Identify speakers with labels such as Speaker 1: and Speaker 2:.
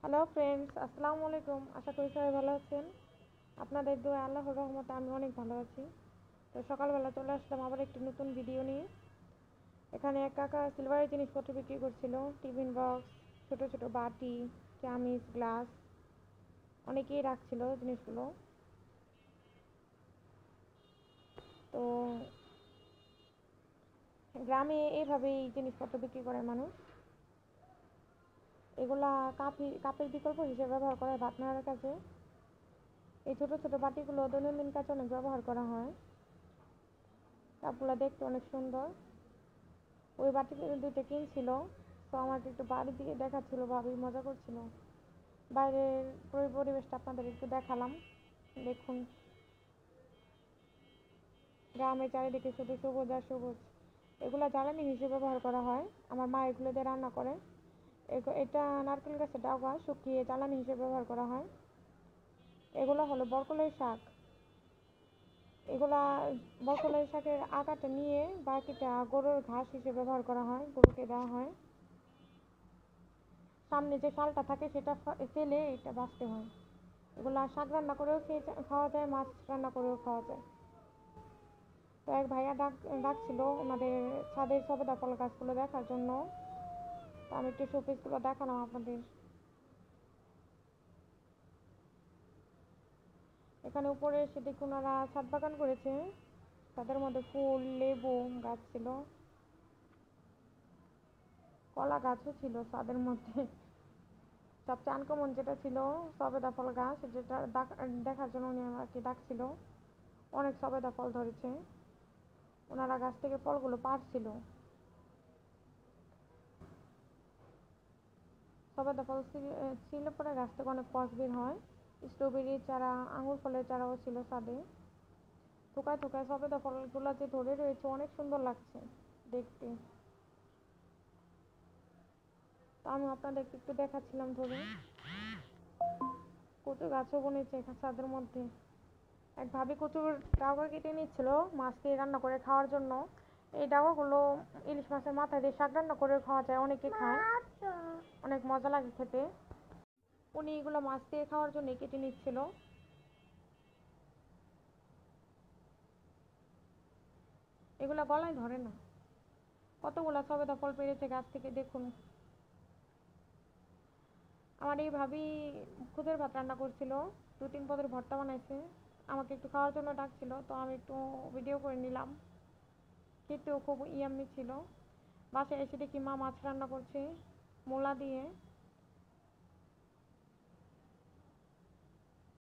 Speaker 1: Hello friends, আসসালামু আলাইকুম। আশা করি সবাই ভালো আছেন। আপনাদের দোয়া আল্লাহর রহমতে আমি অনেক ভালো আছি। তো সকালবেলা চলে আসলাম আবার একটি নতুন ভিডিও নিয়ে। এখানে এক কাকা সিলভারের জিনিসপত্র বিক্রি করছিল, টিফিন বক্স, ছোট ছোট বাটি, চামিচ, গ্লাস, অনেকেই রাখছিল জিনিসগুলো। তো গ্রামে এইভাবেই জিনিসপত্র বিক্রি করে মানুষ। এগুলা কাপের বিকল্প হিসেবে ব্যবহার করে ভাত নাড়ার কাজে। এই ছোট ছোট বাটিগুলো দৈনন্দিন কাজে অনেক ব্যবহার করা হয়। কাপগুলো দেখতে অনেক সুন্দর। ওই বাটি দুইটা কিনছিল, তো আমাকে একটু বাড়ি দিয়ে দেখাচ্ছিল, ভাবি মজা করছিল। বাইরের পরিবেশটা আপনাদের একটু দেখালাম। দেখুন, গ্রামের চারিদিকে শুধু সবুজ আর সবুজ। এগুলো জ্বালানি হিসেবে ব্যবহার করা হয়। আমার মা এগুলো দিয়ে রান্না করে। এটা নারকেল গাছের ডাগা শুকিয়ে জ্বালানি হিসেবে ব্যবহার করা হয়। এগুলো হলো বরকলের শাক। এগুলা বরকলের শাকের আগাটা নিয়ে বাকিটা গরুর ঘাস হিসেবে ব্যবহার করা হয়, গরুকে দেওয়া হয়। সামনে যে শালটা থাকে সেটা ফেলে এটা বাছতে হয়। এগুলা শাক রান্না করেও খাওয়া যায়, মাছ রান্না করেও খাওয়া যায়। তো এক ভাইয়া ডাকছিল ওনাদের ছাদের সবেদা ফল গাছগুলো দেখার জন্য। তো আমি একটু শোপিসগুলো দেখালাম আপনাদের। এখানে উপরে এসে দেখুন ওনারা ছাদ বাগান করেছে। তাদের মধ্যে ফুল, লেবু গাছ ছিল, কলা গাছও ছিল ছাদের মধ্যে। সবচেয়ে আনকমন যেটা ছিল সবেদা ফল গাছ, যেটা দেখার জন্য উনি আমাকে ডাকছিল। অনেক সবেদা ফল ধরেছে। ওনারা গাছ থেকে ফলগুলো পাড়ছিল। সবেদা ফল ছিল পরে গাছ থেকে অনেক কষ বের হয়। স্ট্রবেরি চারা, আঙুর ফলের চারাও ছিল ছাদে। থোকায় থোকায় সবেদা ফলগুলো যে ধরে রয়েছে অনেক সুন্দর লাগছে দেখতে। তো আমি আপনাদেরকে একটু দেখাচ্ছিলাম ধরে। কচু গাছও বনেছে ছাদের মধ্যে। এক ভাবি কচুর ডাগা কেটে নিচ্ছিল মাছ দিয়ে রান্না করে খাওয়ার জন্য। এই ডাগাগুলো ইলিশ মাছের মাথা দিয়ে শাক রান্না করে খাওয়া যায়, অনেকে খায়, অনেক মজা লাগে খেতে। উনি এগুলো মাছ দিয়ে খাওয়ার জন্য কেটে নিচ্ছিল। এগুলা গলায় ধরে না। কতগুলা সবেদা ফল পেড়েছে গাছ থেকে দেখুন। আমার এই ভাবি খুদের ভাত রান্না করছিল, 2-3 পদের ভর্তা বানাইছে, আমাকে একটু খাওয়ার জন্য ডাকছিল, তো আমি একটু ভিডিও করে নিলাম। খেতেও খুব ইয়াম্মি ছিল। বাসায় এসে দেখি মা মাছ রান্না করছে মূলা দিয়ে।